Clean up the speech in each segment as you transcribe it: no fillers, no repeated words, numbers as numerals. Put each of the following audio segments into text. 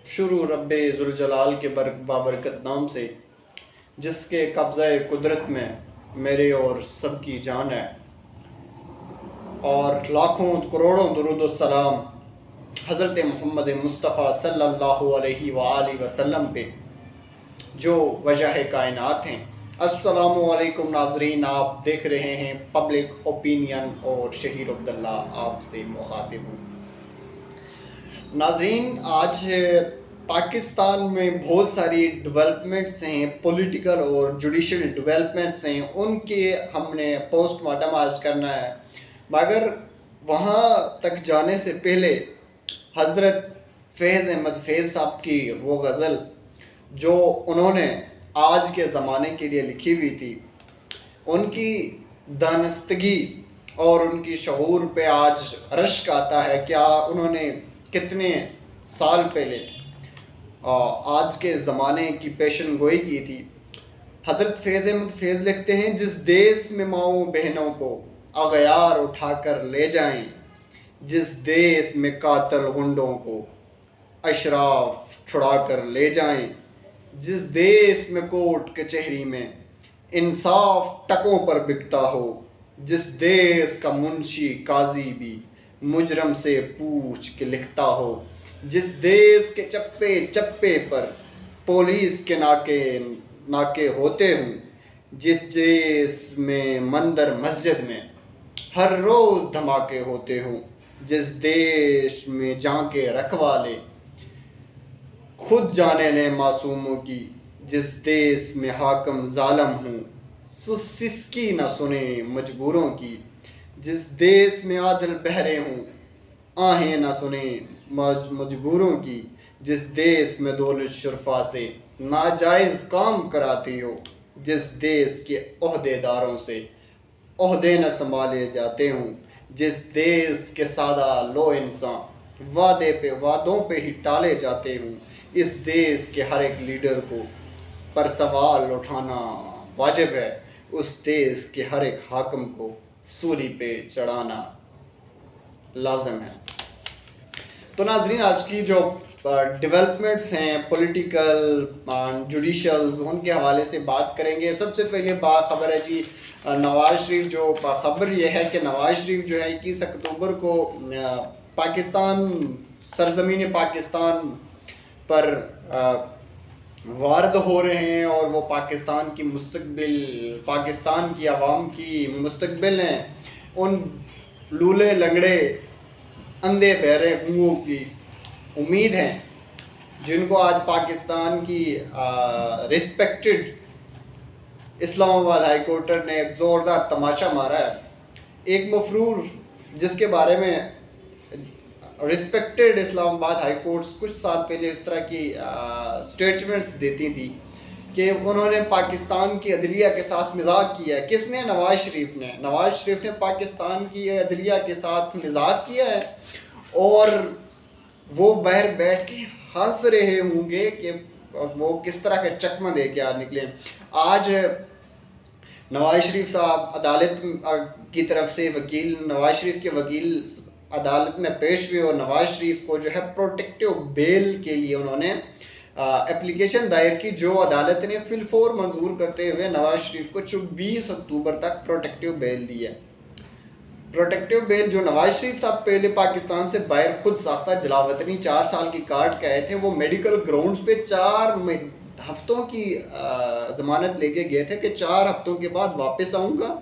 شروع رب ذوالجلال کے بابرکت نام سے، جس کے قبضہ قدرت میں میرے اور سب کی جان ہے، اور لاکھوں کروڑوں درود و سلام حضرت محمد مصطفیٰ صلی اللہ علیہ وآلہ وسلم پہ جو وجہ کائنات ہیں۔ السلام علیکم ناظرین، آپ دیکھ رہے ہیں پبلک اوپینین اور شہیر عبداللہ آپ سے مخاطب ہوں۔ ناظرین، آج پاکستان میں بہت ساری ڈیولپمنٹس ہیں، پولیٹیکل اور جوڈیشل ڈیولپمنٹس ہیں، ان کے ہم نے پوسٹ مارٹم آج کرنا ہے، مگر وہاں تک جانے سے پہلے حضرت فیض احمد فیض صاحب کی وہ غزل جو انہوں نے آج کے زمانے کے لیے لکھی ہوئی تھی، ان کی دانستگی اور ان کی شعور پہ آج رشک آتا ہے۔ کیا انہوں نے کتنے سال پہلے آج کے زمانے کی پیشن گوئی کی تھی۔ حضرت فیض احمد فیض لکھتے ہیں، جس دیس میں ماؤں بہنوں کو اغیار اٹھا کر لے جائیں، جس دیس میں قاتل غنڈوں کو اشراف چھڑا کر لے جائیں، جس دیس میں کورٹ کچہری میں انصاف ٹکوں پر بکتا ہو، جس دیس کا منشی قاضی بھی مجرم سے پوچھ کے لکھتا ہو، جس دیس کے چپے چپے پر پولیس کے ناکے ہوتے ہوں، جس دیس میں مندر مسجد میں ہر روز دھماکے ہوتے ہوں، جس دیش میں جان کے رکھوالے خود جانے لیں معصوموں کی، جس دیس میں حاکم ظالم ہوں سسکی نہ سنے مجبوروں کی، جس دیس میں عادل بہرے ہوں آہیں نہ سنیں مجبوروں کی، جس دیس میں دولت شرفا سے ناجائز کام کراتی ہو، جس دیس کے عہدے داروں سے عہدے نہ سنبھالے جاتے ہوں، جس دیس کے سادہ لو انسان وعدوں پہ ہی ٹالے جاتے ہوں، اس دیس کے ہر ایک لیڈر کو پر سوال اٹھانا واجب ہے، اس دیس کے ہر ایک حاکم کو سولی پہ چڑھانا لازم ہے۔ تو ناظرین، آج کی جو ڈیولپمنٹس ہیں پولیٹیکل جوڈیشلز، ان کے حوالے سے بات کریں گے۔ سب سے پہلے بات خبر ہے جی نواز شریف، جو خبر یہ ہے کہ نواز شریف جو ہے 21 اکتوبر کو پاکستان سرزمین پاکستان پر وارد ہو رہے ہیں، اور وہ پاکستان کی مستقبل، پاکستان کی عوام کی مستقبل ہیں۔ ان لولے لنگڑے اندھے بہرے ہوں کی امید ہیں، جن کو آج پاکستان کی ریسپیکٹڈ اسلام آباد ہائی کورٹ نے ایک زوردار تماشا مارا ہے۔ ایک مفرور جس کے بارے میں ریسپیکٹڈ اسلام آباد ہائی کورٹس کچھ سال پہلے اس طرح کی سٹیٹمنٹس دیتی تھی کہ انہوں نے پاکستان کی عدلیہ کے ساتھ مذاق کیا ہے۔ کس نے؟ نواز شریف نے۔ نواز شریف نے پاکستان کی عدلیہ کے ساتھ مذاق کیا ہے، اور وہ باہر بیٹھ کے ہنس رہے ہوں گے کہ وہ کس طرح کے چکمہ دے کے نکلے۔ آج نواز شریف صاحب عدالت کی طرف سے وکیل، نواز شریف کے وکیل عدالت میں پیش ہوئے، اور نواز شریف کو جو ہے پروٹیکٹیو بیل کے لیے انہوں نے اپلیکیشن دائر کی، جو عدالت نے فی الفور منظور کرتے ہوئے نواز شریف کو 24 اکتوبر تک پروٹیکٹیو بیل دی ہے۔ پروٹیکٹیو بیل جو نواز شریف صاحب پہلے پاکستان سے باہر خود ساختہ جلاوطنی 4 سال کی کاٹ کے آئے تھے، وہ میڈیکل گراؤنڈز پہ 4 ہفتوں کی ضمانت لے کے گئے تھے کہ 4 ہفتوں کے بعد واپس آؤں گا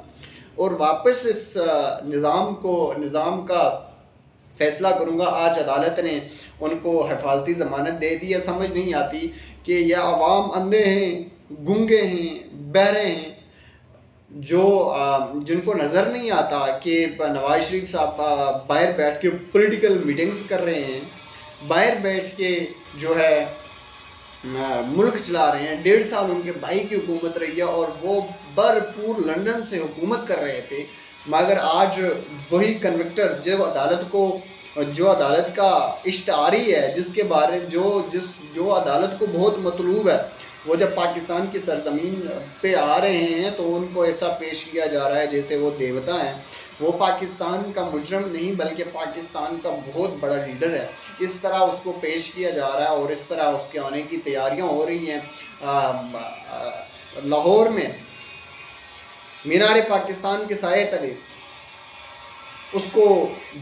اور واپس اس نظام کا فیصلہ کروں گا۔ آج عدالت نے ان کو حفاظتی ضمانت دے دی ہے۔ سمجھ نہیں آتی کہ یہ عوام اندھے ہیں، گونگے ہیں، بہرے ہیں، جن کو نظر نہیں آتا کہ نواز شریف صاحب باہر بیٹھ کے پولیٹیکل میٹنگز کر رہے ہیں، باہر بیٹھ کے جو ہے ملک چلا رہے ہیں۔ 1.5 سال ان کے بھائی کی حکومت رہی ہے، اور وہ بھرپور لندن سے حکومت کر رہے تھے، مگر آج وہی کنوکٹر جو عدالت کو جو عدالت کا اشتہاری ہے، جس کے بارے جو عدالت کو بہت مطلوب ہے، وہ جب پاکستان کی سرزمین پہ آ رہے ہیں تو ان کو ایسا پیش کیا جا رہا ہے جیسے وہ دیوتا ہیں. وہ پاکستان کا مجرم نہیں بلکہ پاکستان کا بہت بڑا لیڈر ہے. اس طرح اس کو پیش کیا جا رہا ہے اور اس طرح اس کے آنے کی تیاریاں ہو رہی ہیں. لاہور میں مینار پاکستان کے سائے تلے اس کو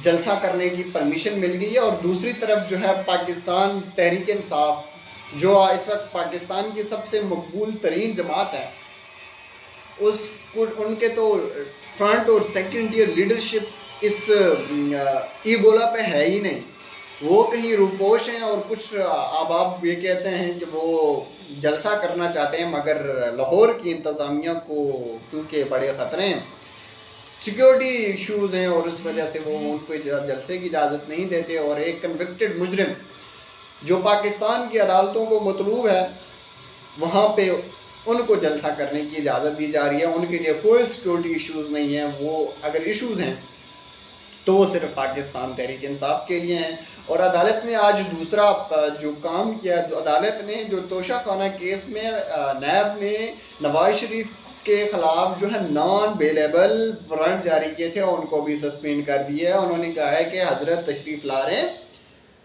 جلسہ کرنے کی پرمیشن مل گئی ہے. اور دوسری طرف جو ہے پاکستان تحریک انصاف، جو اس وقت پاکستان کی سب سے مقبول ترین جماعت ہے، ان کے تو فرنٹ اور سیکنڈ ایئر لیڈرشپ اس ایگولا پہ ہے ہی نہیں. وہ کہیں روپوش ہیں اور کچھ احباب یہ کہتے ہیں کہ وہ جلسہ کرنا چاہتے ہیں، مگر لاہور کی انتظامیہ کو کیونکہ بڑے خطرے ہیں، سیکیورٹی ایشوز ہیں، اور اس وجہ سے وہ ان کو جلسے کی اجازت نہیں دیتے. اور ایک کنوکٹڈ مجرم جو پاکستان کی عدالتوں کو مطلوب ہے، وہاں پہ ان کو جلسہ کرنے کی اجازت دی جا رہی ہے. ان کے لیے کوئی سیکیورٹی ایشوز نہیں ہیں. وہ اگر ایشوز ہیں تو وہ صرف پاکستان تحریک انصاف کے لیے ہیں. اور عدالت نے آج دوسرا جو کام کیا، عدالت نے جو توشہ خانہ کیس میں نیب نے نواز شریف کے خلاف جو ہے نان بیلیبل وارنٹ جاری کیے تھے، ان کو بھی سسپینڈ کر دیا ہے. انہوں نے کہا ہے کہ حضرت تشریف لا رہے ہیں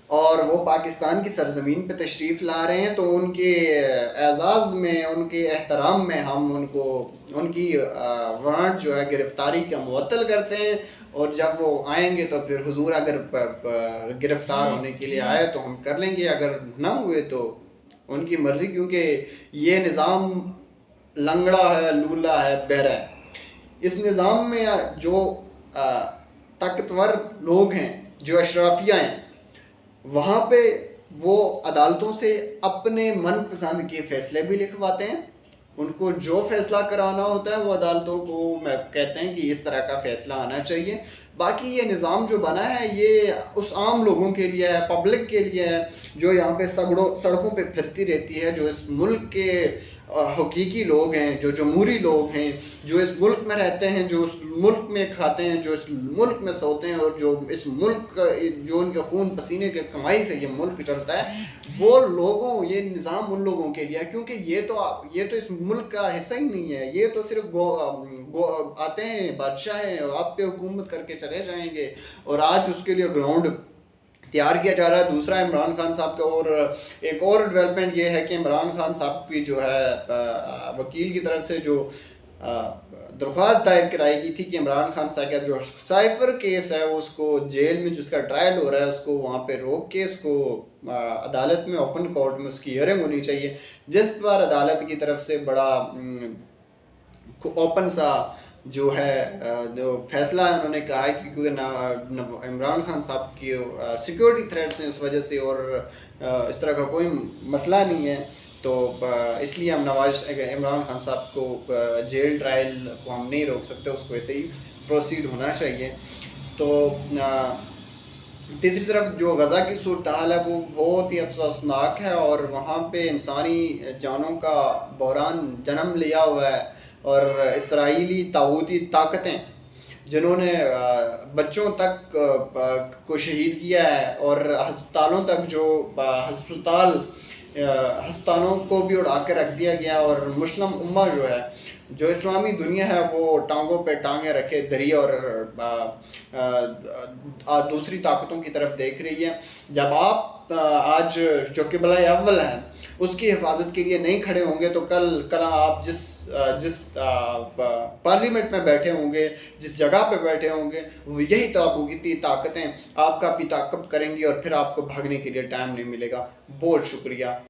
اور وہ پاکستان کی سرزمین پہ تشریف لا رہے ہیں، تو ان کے اعزاز میں، ان کے احترام میں ہم ان کی وارنٹ جو ہے گرفتاری کا معطل کرتے ہیں. اور جب وہ آئیں گے تو پھر حضور اگر گرفتار ہونے کے لیے آئے تو ہم کر لیں گے، اگر نہ ہوئے تو ان کی مرضی، کیونکہ یہ نظام لنگڑا ہے، لولا ہے، بہرا ہے. اس نظام میں جو طاقتور لوگ ہیں، جو اشرافیہ ہیں، وہاں پہ وہ عدالتوں سے اپنے من پسند کے فیصلے بھی لکھواتے ہیں. ان کو جو فیصلہ کرانا ہوتا ہے وہ عدالتوں کو کہتے ہیں کہ اس طرح کا فیصلہ آنا چاہیے. باقی یہ نظام جو بنا ہے یہ اس عام لوگوں کے لیے ہے، پبلک کے لیے ہے، جو یہاں پہ سڑکوں پہ پھرتی رہتی ہے، جو اس ملک کے حقیقی لوگ ہیں، جو جمہوری لوگ ہیں، جو اس ملک میں رہتے ہیں، جو اس ملک میں کھاتے ہیں، جو اس ملک میں سوتے ہیں، اور جو اس ملک جو ان کے خون پسینے کے کمائی سے یہ ملک چلتا ہے، وہ لوگوں، یہ نظام ان لوگوں کے لیے ہے. کیونکہ یہ تو اس ملک کا حصہ ہی نہیں ہے. یہ تو صرف آتے ہیں بادشاہ ہیں، آپ پہ حکومت کر کے چلے جائیں گے. اور آج اس کے لیے گراؤنڈ تیار کیا جا رہا ہے. دوسرا عمران خان صاحب کا، اور ایک اور ڈیولپمنٹ یہ ہے کہ عمران خان صاحب کی جو ہے وکیل کی طرف سے جو درخواست دائر کرائی گئی تھی کہ عمران خان صاحب کا جو سائفر کیس ہے اس کو جیل میں جس کا ٹرائل ہو رہا ہے اس کو وہاں پہ روک کے اس کو عدالت میں اوپن کورٹ میں اس کی ہیئرنگ ہونی چاہیے، جس پر عدالت کی طرف سے بڑا اوپن سا جو ہے جو فیصلہ ہے، انہوں نے کہا ہے کہ کیونکہ عمران خان صاحب کی سیکیورٹی تھریٹس ہیں اس وجہ سے، اور اس طرح کا کوئی مسئلہ نہیں ہے، تو اس لیے ہم عمران خان صاحب کو جیل ٹرائل کو ہم نہیں روک سکتے، اس کو ایسے ہی پروسیڈ ہونا چاہیے. تو تیسری طرف جو غزہ کی صورتحال ہے وہ بہت ہی افسوسناک ہے، اور وہاں پہ انسانی جانوں کا بحران جنم لیا ہوا ہے. اور اسرائیلی طاغوتی طاقتیں جنہوں نے بچوں تک کو شہید کیا ہے، اور ہسپتالوں تک جو ہسپتالوں کو بھی اڑا کے رکھ دیا گیا، اور مسلم امہ جو ہے، جو اسلامی دنیا ہے، وہ ٹانگوں پہ ٹانگیں رکھے دھری اور دوسری طاقتوں کی طرف دیکھ رہی ہے. جب آپ آج جو قبلہ اول ہے اس کی حفاظت کے لیے نہیں کھڑے ہوں گے تو کل آپ جس پارلیمنٹ میں بیٹھے ہوں گے، جس جگہ پہ بیٹھے ہوں گے، وہ یہی طاقتی طاقتیں آپ کا بھی تعاقب کریں گی، اور پھر آپ کو بھاگنے کے لیے ٹائم نہیں ملے گا. بہت شکریہ.